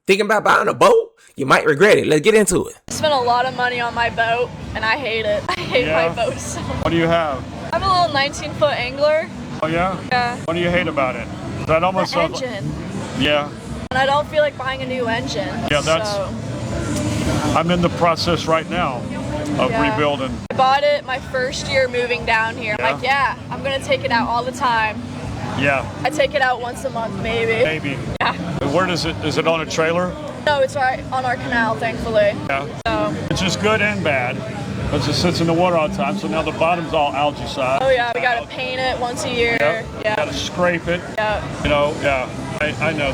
Thinking about buying a boat? You might regret it. Let's get into it. I spent a lot of money on my boat, and I hate it. I hate my boat so much. What do you have? I have a little 19-foot angler. Oh yeah? Yeah. What do you hate about it? That almost The engine. Yeah. And I don't feel like buying a new engine. Yeah, that's. So. I'm in the process right now of rebuilding. I bought it my first year moving down here. I'm like, I'm gonna take it out all the time. Yeah. I take it out once a month, maybe. Maybe. Yeah. Where does it? Is it on a trailer? No, it's right on our canal, thankfully. Yeah. So. It's just good and bad because it sits in the water all the time. So now the bottom's all algae-sized. Oh yeah, we gotta paint it once a year. Yeah. Gotta scrape it. Yeah. You know. Yeah. I know.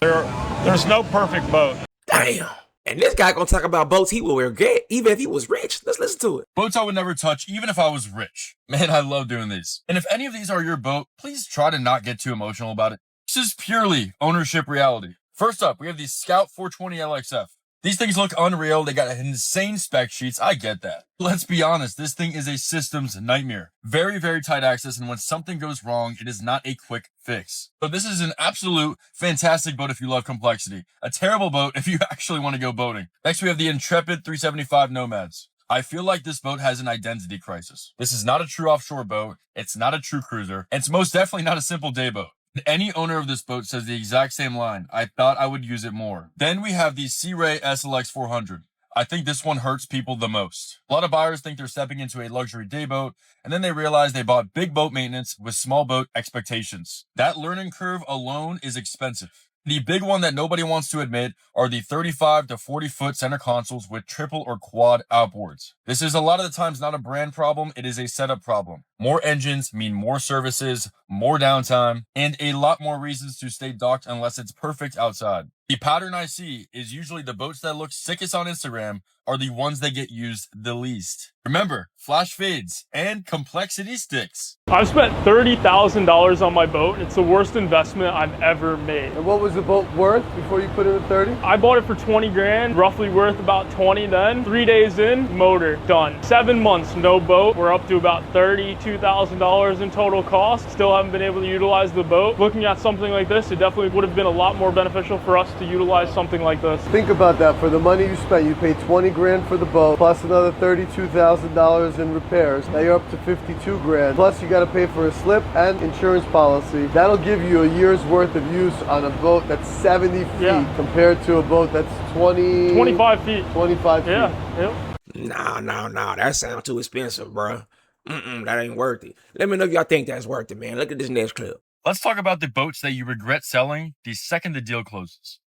There's no perfect boat. Damn. And this guy gonna talk about boats he will regret even if he was rich. Let's listen to it. Boats I would never touch even if I was rich. Man, I love doing these. And if any of these are your boat, please try to not get too emotional about it. This is purely ownership reality. First up, we have the Scout 420 LXF. These things look unreal. They got insane spec sheets. I get that. Let's be honest. This thing is a systems nightmare. Very, very tight access. And when something goes wrong, it is not a quick fix. So this is an absolute fantastic boat if you love complexity. A terrible boat if you actually want to go boating. Next, we have the Intrepid 375 Nomads. I feel like this boat has an identity crisis. This is not a true offshore boat. It's not a true cruiser. And it's most definitely not a simple day boat. Any owner of this boat says the exact same line. I thought I would use it more. Then we have the Sea Ray SLX 400. I think this one hurts people the most. A lot of buyers think they're stepping into a luxury day boat, and then they realize they bought big boat maintenance with small boat expectations. That learning curve alone is expensive. The big one that nobody wants to admit are the 35 to 40 foot center consoles with triple or quad outboards. This is a lot of the times not a brand problem, it is a setup problem. More engines mean more services, more downtime, and a lot more reasons to stay docked unless it's perfect outside. The pattern I see is usually the boats that look sickest on Instagram are the ones that get used the least. Remember, flash fades and complexity sticks. I've spent $30,000 on my boat. It's the worst investment I've ever made. And what was the boat worth before you put in the 30? I bought it for 20 grand, roughly worth about 20 then. 3 days in, motor, done. 7 months, no boat. We're up to about $32,000 in total cost. Still haven't been able to utilize the boat. Looking at something like this, it definitely would have been a lot more beneficial for us to utilize something like this. Think about that. For the money you spent, you paid 20 grand for the boat, plus another $32,000 in repairs. Now you're up to 52 grand. Plus you got to pay for a slip and insurance policy. That'll give you a year's worth of use on a boat that's 70 feet compared to a boat that's 25 feet. 25 feet. Yeah. No. That sounds too expensive, bro. That ain't worth it. Let me know if y'all think that's worth it, man. Look at this next clip. Let's talk about the boats that you regret selling the second the deal closes.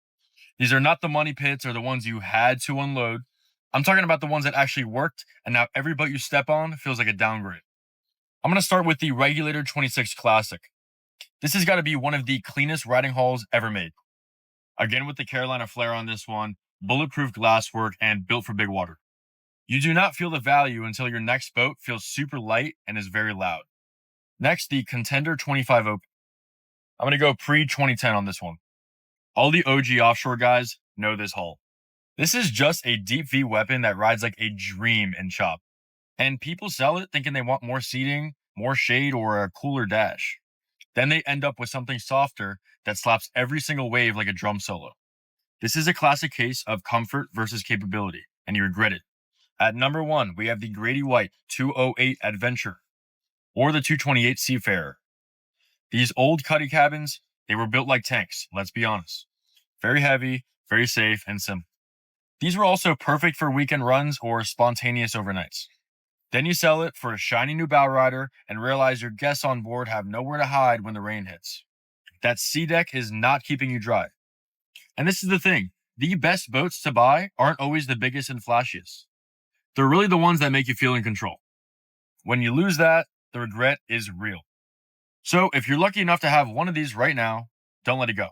These are not the money pits or the ones you had to unload. I'm talking about the ones that actually worked, and now every boat you step on feels like a downgrade. I'm going to start with the Regulator 26 Classic. This has got to be one of the cleanest riding hulls ever made. Again with the Carolina flare on this one, bulletproof glasswork, and built for big water. You do not feel the value until your next boat feels super light and is very loud. Next, the Contender 25 Open. I'm going to go pre-2010 on this one. All the OG offshore guys know this hull. This is just a deep V weapon that rides like a dream in chop. And people sell it thinking they want more seating, more shade, or a cooler dash. Then they end up with something softer that slaps every single wave like a drum solo. This is a classic case of comfort versus capability, and you regret it. At number 1, we have the Grady White 208 Adventure, or the 228 Seafarer. These old cuddy cabins, they were built like tanks, let's be honest. Very heavy, very safe, and simple. These were also perfect for weekend runs or spontaneous overnights. Then you sell it for a shiny new bow rider and realize your guests on board have nowhere to hide when the rain hits. That sea deck is not keeping you dry. And this is the thing, the best boats to buy aren't always the biggest and flashiest. They're really the ones that make you feel in control. When you lose that, the regret is real. So if you're lucky enough to have one of these right now, don't let it go.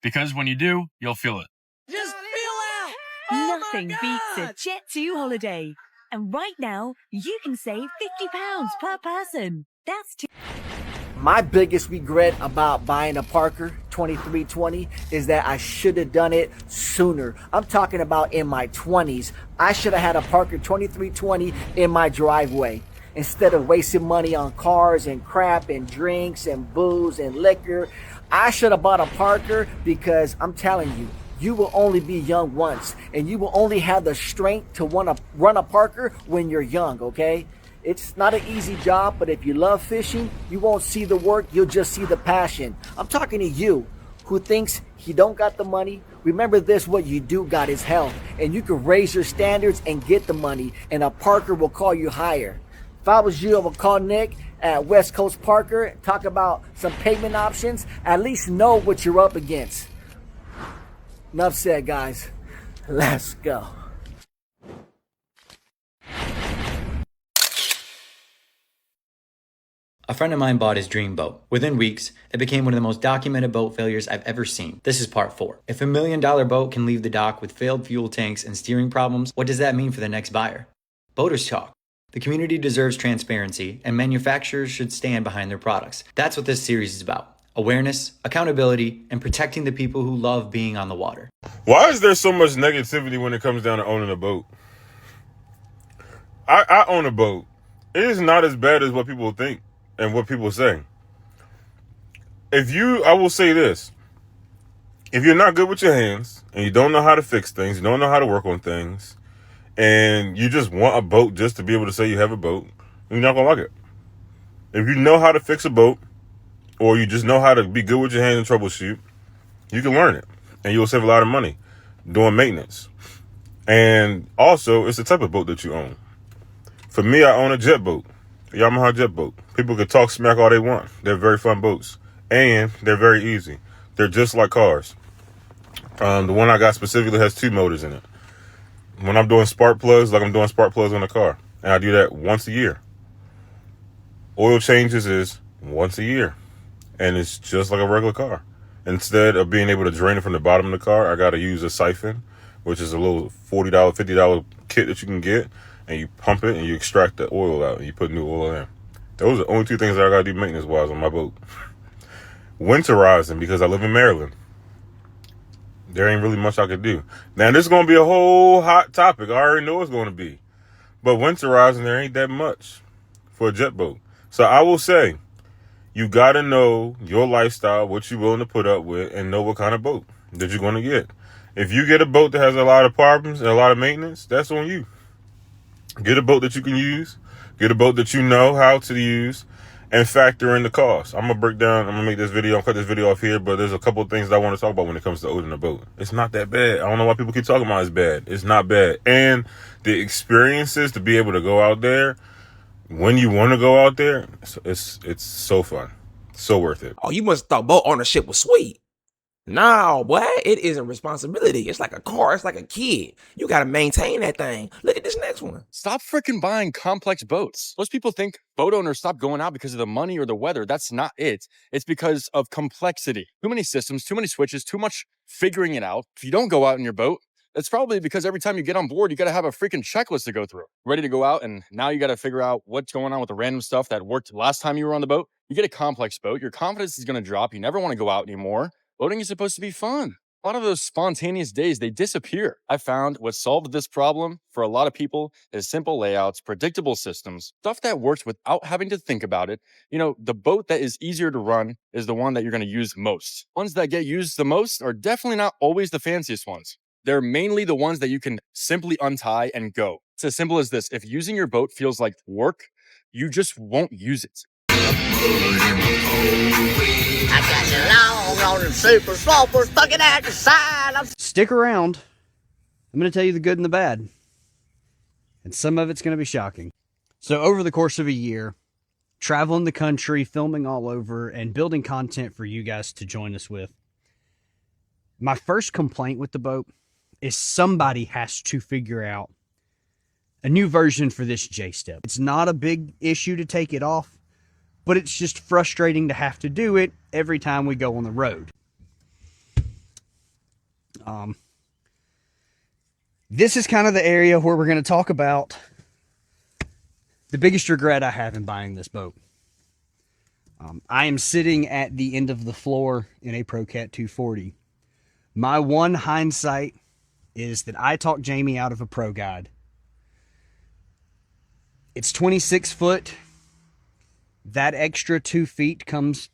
Because when you do, you'll feel it. Just feel out! Nothing beats a Jet2 holiday. And right now, you can save £50 per person. That's My biggest regret about buying a Parker 2320 is that I should have done it sooner. I'm talking about in my 20s. I should have had a Parker 2320 in my driveway. Instead of wasting money on cars and crap and drinks and booze and liquor, I should have bought a Parker because I'm telling you, you will only be young once, and you will only have the strength to want to run a Parker when you're young, okay? It's not an easy job, but if you love fishing, you won't see the work, you'll just see the passion. I'm talking to you who thinks he don't got the money. Remember this, what you do got is health, and you can raise your standards and get the money, and a Parker will call you higher. If I was you, I would call Nick at West Coast Parker, talk about some payment options, at least know what you're up against. Enough said, guys. Let's go. A friend of mine bought his dream boat. Within weeks, it became one of the most documented boat failures I've ever seen. This is part 4. If $1 million boat can leave the dock with failed fuel tanks and steering problems, what does that mean for the next buyer? Boaters talk. The community deserves transparency, and manufacturers should stand behind their products. That's what this series is about. Awareness, accountability, and protecting the people who love being on the water. Why is there so much negativity when it comes down to owning a boat? I own a boat. It is not as bad as what people think and what people say. I will say this. If you're not good with your hands and you don't know how to fix things, you don't know how to work on things, and you just want a boat just to be able to say you have a boat, you're not going to like it. If you know how to fix a boat, or you just know how to be good with your hands and troubleshoot, you can learn it. And you'll save a lot of money doing maintenance. And also, it's the type of boat that you own. For me, I own a jet boat, a Yamaha jet boat. People can talk smack all they want. They're very fun boats. And they're very easy. They're just like cars. The one I got specifically has 2 motors in it. When I'm doing spark plugs, like I'm doing spark plugs on a car. And I do that once a year. Oil changes is once a year. And it's just like a regular car. Instead of being able to drain it from the bottom of the car, I got to use a siphon, which is a little $40, $50 kit that you can get. And you pump it and you extract the oil out and you put new oil in. Those are the only 2 things that I got to do maintenance-wise on my boat. Winterizing, because I live in Maryland. There ain't really much I could do. Now, this is going to be a whole hot topic. I already know it's going to be. But winterizing, there ain't that much for a jet boat. So I will say, you got to know your lifestyle, what you're willing to put up with, and know what kind of boat that you're going to get. If you get a boat that has a lot of problems and a lot of maintenance, that's on you. Get a boat that you can use. Get a boat that you know how to use, and factor in the cost. I'm going to make this video, I'll cut this video off here, but there's a couple of things that I want to talk about when it comes to owning a boat. It's not that bad. I don't know why people keep talking about it's bad. It's not bad. And the experiences to be able to go out there, when you want to go out there, it's so fun. So worth it. Oh, you must have thought boat ownership was sweet. No, boy, it isn't responsibility. It's like a car. It's like a kid. You got to maintain that thing. Look at this next one. Stop freaking buying complex boats. Most people think boat owners stop going out because of the money or the weather. That's not it. It's because of complexity. Too many systems, too many switches, too much figuring it out. If you don't go out in your boat, it's probably because every time you get on board, you got to have a freaking checklist to go through. Ready to go out, and now you got to figure out what's going on with the random stuff that worked last time you were on the boat. You get a complex boat, your confidence is going to drop. You never want to go out anymore. Boating is supposed to be fun. A lot of those spontaneous days, they disappear. I found what solved this problem for a lot of people is simple layouts, predictable systems, stuff that works without having to think about it. You know, the boat that is easier to run is the one that you're going to use most. Ones that get used the most are definitely not always the fanciest ones. They're mainly the ones that you can simply untie and go. It's as simple as this. If using your boat feels like work, you just won't use it. I got you long on them super slopers fucking at the side. Stick around. I'm going to tell you the good and the bad. And some of it's going to be shocking. So over the course of a year, traveling the country, filming all over, and building content for you guys to join us with, my first complaint with the boat is somebody has to figure out a new version for this J-step. It's not a big issue to take it off, but it's just frustrating to have to do it every time we go on the road. This is kind of the area where we're going to talk about the biggest regret I have in buying this boat. I am sitting at the end of the floor in a ProCat 240. My one hindsight is that I talked Jamie out of a Pro Guide. It's 26 foot. That extra 2 feet comes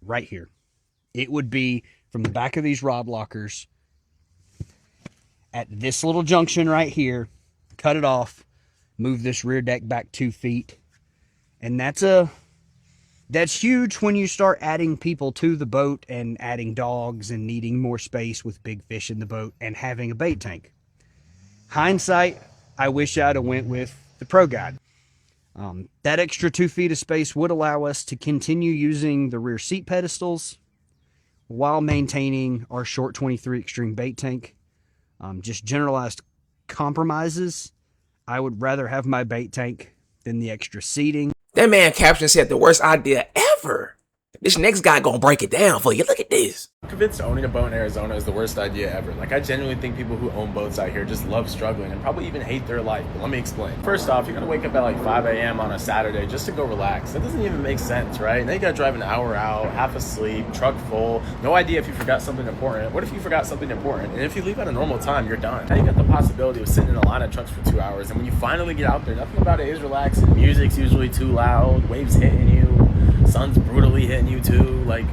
right here. It would be from the back of these rod lockers at this little junction right here, cut it off, move this rear deck back 2 feet. And that's huge when you start adding people to the boat and adding dogs and needing more space with big fish in the boat and having a bait tank. Hindsight, I wish I'd have went with the Pro Guide. That extra 2 feet of space would allow us to continue using the rear seat pedestals while maintaining our short 23 Extreme bait tank. Just generalized compromises. I would rather have my bait tank than the extra seating. That man caption said the worst idea ever. This next guy gonna break it down for you. Look at this. I'm convinced owning a boat in Arizona is the worst idea ever. Like, I genuinely think people who own boats out here just love struggling and probably even hate their life. But let me explain. First off, you're gonna wake up at like 5 a.m. on a Saturday just to go relax. That doesn't even make sense, right? Now you gotta drive an hour out, half asleep, truck full, no idea if you forgot something important. What if you forgot something important? And if you leave at a normal time, you're done. Now you got the possibility of sitting in a line of trucks for 2 hours, and when you finally get out there, nothing about it is relaxing. Music's usually too loud, waves hitting you, sun's brutally hitting you too. Like,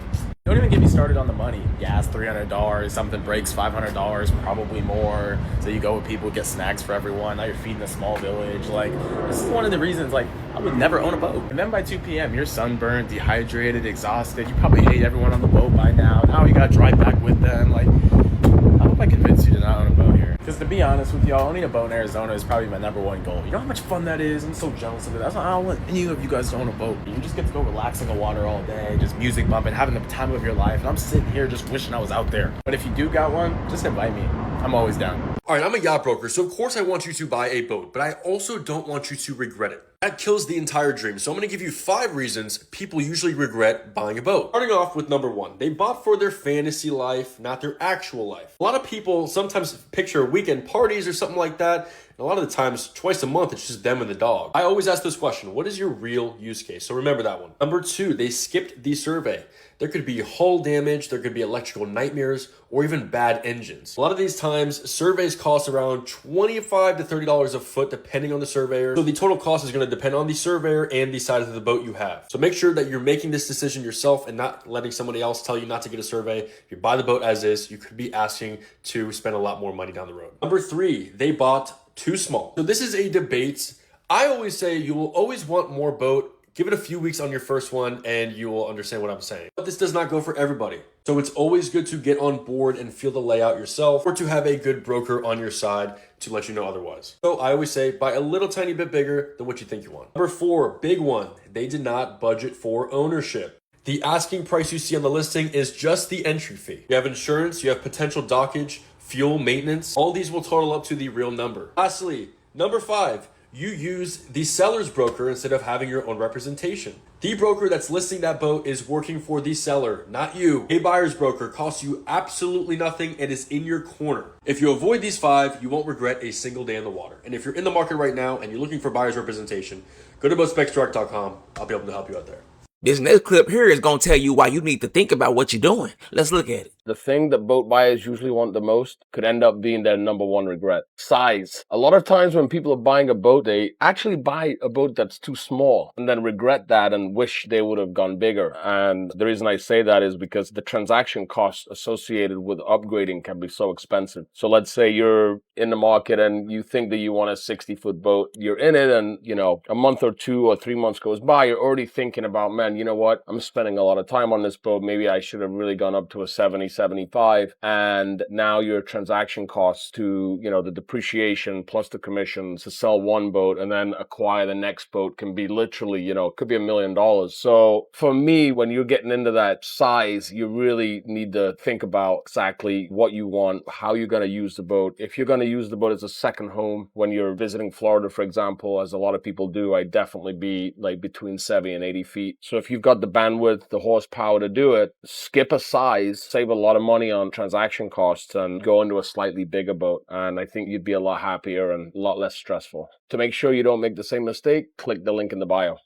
don't even get me started on the money. Gas, $300, something breaks, $500, probably more. So you go with people, get snacks for everyone. Now you're feeding a small village. Like, this is one of the reasons, like, I would never own a boat. And then by 2 p.m., you're sunburned, dehydrated, exhausted. You probably ate everyone on the boat by now. Now you gotta drive back with them. Like, I hope I convinced you to not own a boat here. Because to be honest with y'all, owning a boat in Arizona is probably my #1 goal. You know how much fun that is? I'm so jealous of it. That's why I don't want any of you guys to own a boat. You just get to go relax in the water all day, just music bumping, having the time of your life. And I'm sitting here just wishing I was out there. But if you do got one, just invite me. I'm always down. All right, I'm a yacht broker, so of course I want you to buy a boat, but I also don't want you to regret it. That kills the entire dream. So I'm going to give you 5 reasons people usually regret buying a boat. Starting off with #1, they bought for their fantasy life, not their actual life. A lot of people sometimes picture weekend parties or something like that. And a lot of the times, twice a month, it's just them and the dog. I always ask this question: what is your real use case? So remember that one. #2, they skipped the survey. There could be hull damage, there could be electrical nightmares, or even bad engines. A lot of these times, surveys cost around $25 to $30 a foot, depending on the surveyor. So the total cost is going to depend on the surveyor and the size of the boat you have. So make sure that you're making this decision yourself and not letting somebody else tell you not to get a survey. If you buy the boat as is, you could be asking to spend a lot more money down the road. #3, they bought too small. So this is a debate. I always say you will always want more boat. Give it a few weeks on your first one and you will understand what I'm saying. But this does not go for everybody. So it's always good to get on board and feel the layout yourself, or to have a good broker on your side to let you know otherwise. So I always say buy a little tiny bit bigger than what you think you want. #4, big one, they did not budget for ownership. The asking price you see on the listing is just the entry fee. You have insurance, you have potential dockage, fuel, maintenance. All these will total up to the real number. Lastly, #5, you use the seller's broker instead of having your own representation. The broker that's listing that boat is working for the seller, not you. A buyer's broker costs you absolutely nothing and is in your corner. If you avoid these 5, you won't regret a single day in the water. And if you're in the market right now and you're looking for buyer's representation, go to boatspexdirect.com. I'll be able to help you out there. This next clip here is going to tell you why you need to think about what you're doing. Let's look at it. The thing that boat buyers usually want the most could end up being their #1 regret. Size. A lot of times when people are buying a boat, they actually buy a boat that's too small and then regret that and wish they would have gone bigger. And the reason I say that is because the transaction costs associated with upgrading can be so expensive. So let's say you're in the market and you think that you want a 60-foot boat. You're in it and, you know, a month or 2 or 3 months goes by, you're already thinking about, man, you know what? I'm spending a lot of time on this boat. Maybe I should have really gone up to a 70, 75. And now your transaction costs to, you know, the depreciation plus the commissions to sell one boat and then acquire the next boat can be literally, you know, it could be $1 million. So for me, when you're getting into that size, you really need to think about exactly what you want, how you're going to use the boat. If you're going to use the boat as a second home when you're visiting Florida, for example, as a lot of people do, I'd definitely be like between 70 and 80 feet. So if you've got the bandwidth, the horsepower to do it, skip a size, save a lot of money on transaction costs and go into a slightly bigger boat. And I think you'd be a lot happier and a lot less stressful. To make sure you don't make the same mistake, click the link in the bio.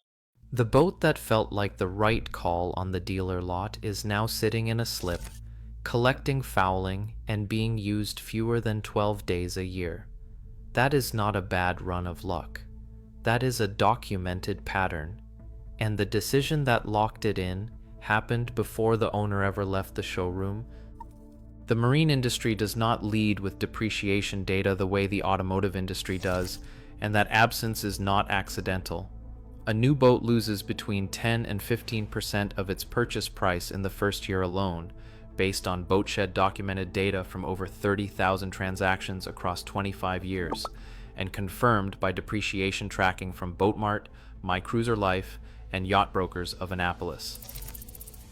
The boat that felt like the right call on the dealer lot is now sitting in a slip, collecting fouling and being used fewer than 12 days a year. That is not a bad run of luck. That is a documented pattern. And the decision that locked it in happened before the owner ever left the showroom. The marine industry does not lead with depreciation data the way the automotive industry does, and that absence is not accidental. A new boat loses between 10 and 15% of its purchase price in the first year alone, based on BoatShed documented data from over 30,000 transactions across 25 years, and confirmed by depreciation tracking from Boatmart, My Cruiser Life, and Yacht Brokers of Annapolis.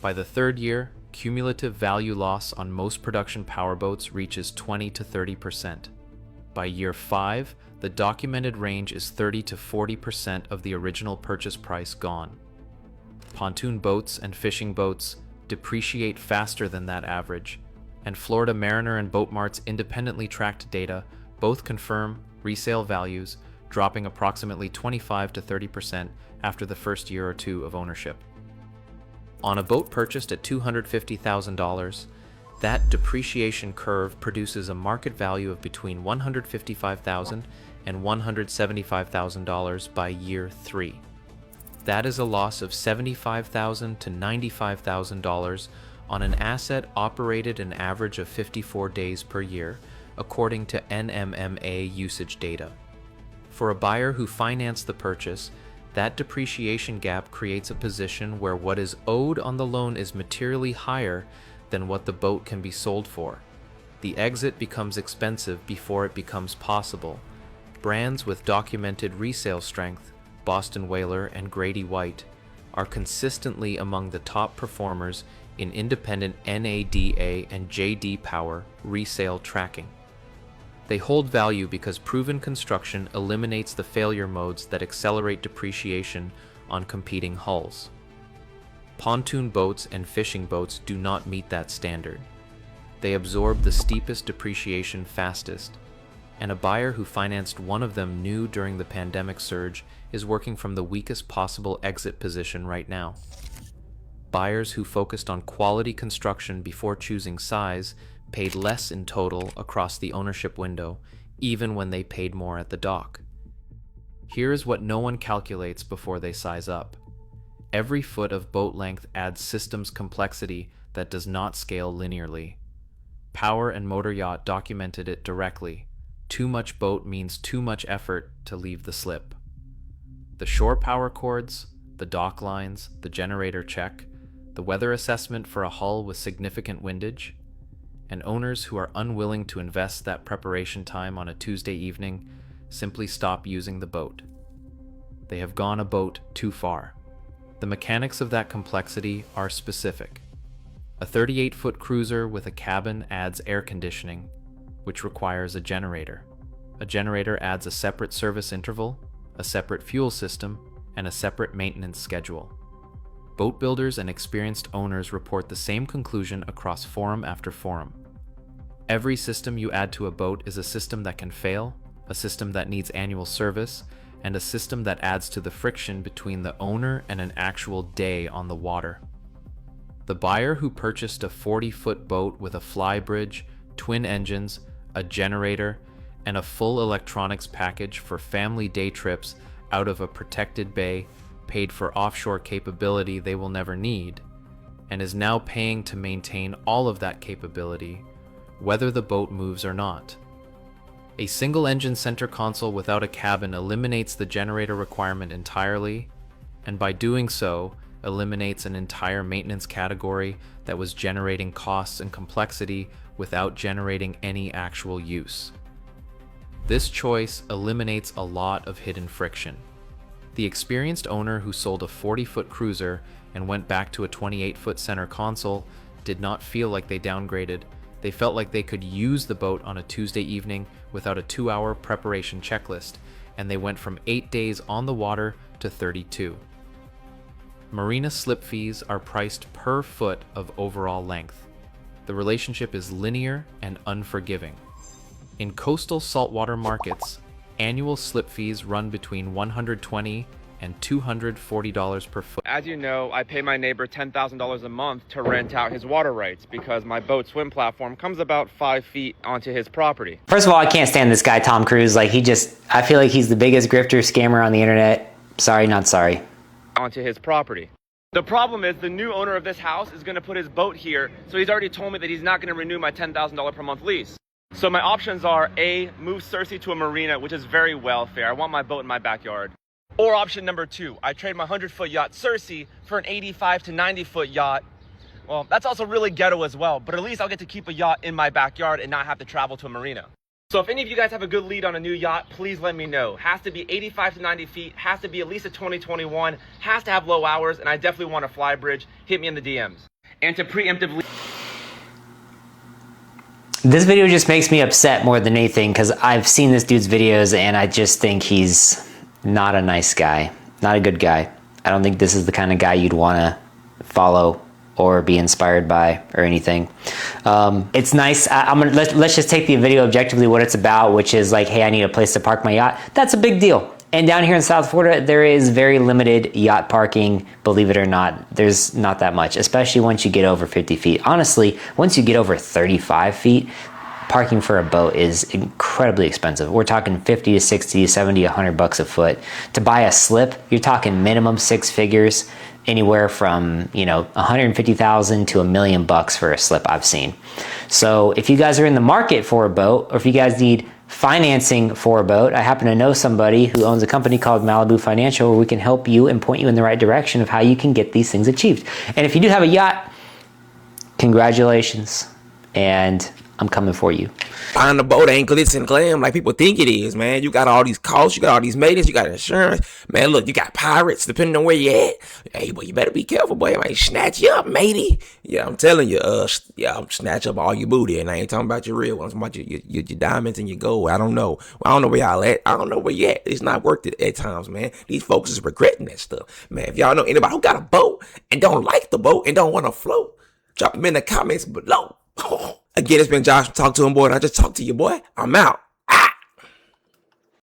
By the third year, cumulative value loss on most production powerboats reaches 20 to 30%. By year 5, the documented range is 30 to 40% of the original purchase price gone. Pontoon boats and fishing boats depreciate faster than that average, and Florida Mariner and Boatmart's independently tracked data both confirm resale values dropping approximately 25 to 30% after the first year or two of ownership. On a boat purchased at $250,000, that depreciation curve produces a market value of between $155,000 and $175,000 by year 3. That is a loss of $75,000 to $95,000 on an asset operated an average of 54 days per year, according to NMMA usage data. For a buyer who financed the purchase, that depreciation gap creates a position where what is owed on the loan is materially higher than what the boat can be sold for. The exit becomes expensive before it becomes possible. Brands with documented resale strength, Boston Whaler and Grady White, are consistently among the top performers in independent NADA and J.D. Power resale tracking. They hold value because proven construction eliminates the failure modes that accelerate depreciation on competing hulls. Pontoon boats and fishing boats do not meet that standard. They absorb the steepest depreciation fastest, and a buyer who financed one of them new during the pandemic surge is working from the weakest possible exit position right now. Buyers who focused on quality construction before choosing size paid less in total across the ownership window, even when they paid more at the dock. Here is what no one calculates before they size up. Every foot of boat length adds systems complexity that does not scale linearly. Power and Motor Yacht documented it directly. Too much boat means too much effort to leave the slip. The shore power cords, the dock lines, the generator check, the weather assessment for a hull with significant windage, and owners who are unwilling to invest that preparation time on a Tuesday evening simply stop using the boat. They have gone a boat too far. The mechanics of that complexity are specific. A 38-foot cruiser with a cabin adds air conditioning, which requires a generator. A generator adds a separate service interval, a separate fuel system, and a separate maintenance schedule. Boat builders and experienced owners report the same conclusion across forum after forum. Every system you add to a boat is a system that can fail, a system that needs annual service, and a system that adds to the friction between the owner and an actual day on the water. The buyer who purchased a 40-foot boat with a flybridge, twin engines, a generator, and a full electronics package for family day trips out of a protected bay paid for offshore capability they will never need, and is now paying to maintain all of that capability, whether the boat moves or not. A single engine center console without a cabin eliminates the generator requirement entirely, and by doing so, eliminates an entire maintenance category that was generating costs and complexity without generating any actual use. This choice eliminates a lot of hidden friction. The experienced owner who sold a 40-foot cruiser and went back to a 28-foot center console did not feel like they downgraded. They felt like they could use the boat on a Tuesday evening without a 2-hour preparation checklist, and they went from 8 days on the water to 32. Marina slip fees are priced per foot of overall length. The relationship is linear and unforgiving. In coastal saltwater markets, annual slip fees run between $120 and $240 per foot. As you know, I pay my neighbor $10,000 a month to rent out his water rights because my boat swim platform comes about 5 feet onto his property. First of all, I can't stand this guy, Tom Cruise. I feel like he's the biggest grifter scammer on the internet. Sorry, not sorry. Onto his property. The problem is the new owner of this house is going to put his boat here, so he's already told me that he's not going to renew my $10,000 per month lease. So my options are A, move Cersei to a marina, which is very welfare. I want my boat in my backyard. Or option number 2, I trade my 100-foot yacht Cersei for an 85 to 90-foot yacht. Well, that's also really ghetto as well, but at least I'll get to keep a yacht in my backyard and not have to travel to a marina. So if any of you guys have a good lead on a new yacht, please let me know. Has to be 85 to 90 feet, has to be at least a 2021, has to have low hours, and I definitely want a fly bridge. Hit me in the DMs. And to preemptively... This video just makes me upset more than anything because I've seen this dude's videos and I just think he's not a nice guy, not a good guy. I don't think this is the kind of guy you'd want to follow or be inspired by or anything. It's nice. Let's just take the video objectively what it's about, which is like, hey, I need a place to park my yacht. That's a big deal. And down here in South Florida, there is very limited yacht parking, believe it or not. There's not that much, especially once you get over 50 feet. Honestly, once you get over 35 feet, parking for a boat is incredibly expensive. We're talking 50 to 60, 70, 100 bucks a foot. To buy a slip, you're talking minimum 6 figures, anywhere from, 150,000 to $1 million for a slip I've seen. So if you guys are in the market for a boat, or if you guys need financing for a boat, I happen to know somebody who owns a company called Malibu Financial where we can help you and point you in the right direction of how you can get these things achieved. And if you do have a yacht, congratulations, and I'm coming for you. Buying a boat ain't glitz and glam like people think it is, man. You got all these costs, you got all these maintenance, you got insurance. Man, look, you got pirates depending on where you at. Hey, boy, you better be careful, boy. I might snatch you up, matey. Yeah, I'm telling you, I'm snatch up all your booty. And I ain't talking about your real ones. I'm talking about your diamonds and your gold. I don't know. I don't know where y'all at. I don't know where you at. It's not worth it at times, man. These folks is regretting that stuff. Man, if y'all know anybody who got a boat and don't like the boat and don't want to float, drop them in the comments below. Again, it's been Josh from Talk to Him Boy, and I just talked to you, boy. I'm out.